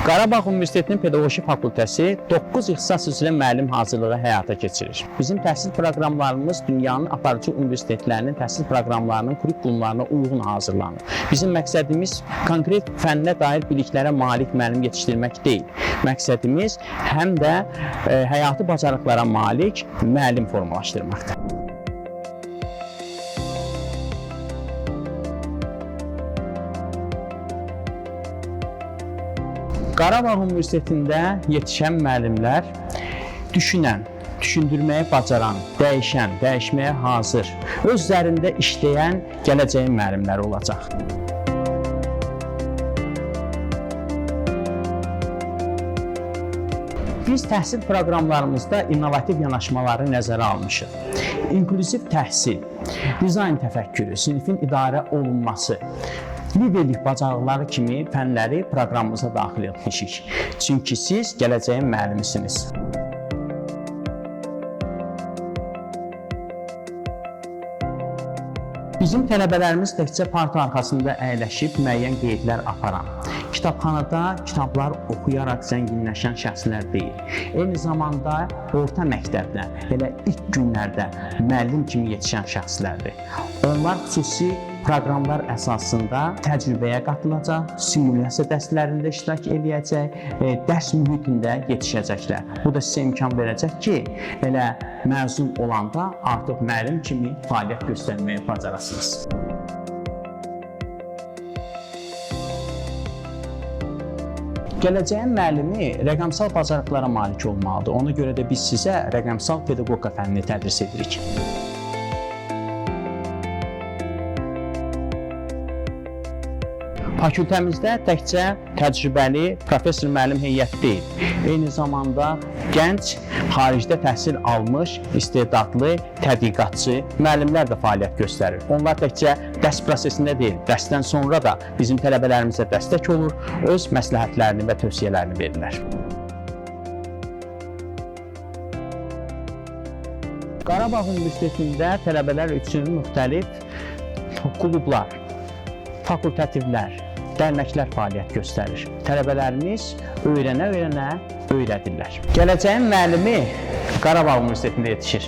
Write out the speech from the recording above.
Qarabağ Universitetinin Pedaqoji Fakültəsi 9 ixtisas üzrə müəllim hazırlığı həyata keçirir. Bizim təhsil proqramlarımız dünyanın aparıcı universitetlərinin təhsil proqramlarının kurikulumlarına uyğun hazırlanır. Bizim məqsədimiz konkret fənnə dair biliklərə malik müəllim yetişdirmək deyil. Məqsədimiz həm də həyati bacarıqlara malik müəllim formalaşdırmaqdır. Qarabağ Universitetində yetişən müəllimlər düşünən, düşündürməyi bacaran, dəyişən, dəyişməyə hazır, öz üzərində işləyən gələcəyin müəllimləri olacaq. Biz təhsil proqramlarımızda innovativ yanaşmaları nəzərə almışıq. İnklüziv təhsil, dizayn təfəkkürü, sinifin idarə olunması, liderlik bacarıqları kimi fənləri proqramımıza daxil etmişik. Çünki siz gələcəyin müəllimisiniz. Bizim tələbələrimiz təkcə parta arxasında əyləşib müəyyən qeydlər aparan, kitabxanada kitablar oxuyaraq zənginləşən şəxslər deyil. Eyni zamanda orta məktəbdə, belə ilk günlərdə müəllim kimi yetişən şəxslərdir. Onlar xüsusi proqramlar əsasında təcrübəyə qatılacaq, simulyasiya dərslərində iştirak edəcək, dərs mühitində yetişəcəklər. Bu da sizə imkan verəcək ki, elə məzun olanda artıq müəllim kimi fəaliyyət göstərməyi bacarasınız. Gələcəyin müəllimi rəqəmsal bacarıqlara malik olmalıdır. Ona görə də biz sizə rəqəmsal pedaqoqa fənnini tədris edirik. Fakültəmizdə təkcə təcrübəli professor müəllim heyəti deyil, eyni zamanda gənc, xaricdə təhsil almış, istedadlı, tədqiqatçı müəllimlər də fəaliyyət göstərir. Onlar təkcə dərs prosesində deyil, dərsdən sonra da bizim tələbələrimizə dəstək olur, öz məsləhətlərini və tövsiyələrini verirlər. Qarabağ Universitetində tələbələr üçün müxtəlif klublar, fakultativlər, dərnəklər fəaliyyət göstərir. Tələbələrimiz öyrənə-öyrənə öyrədirlər. Gələcəyin müəllimi Qarabağ Universitetində yetişir.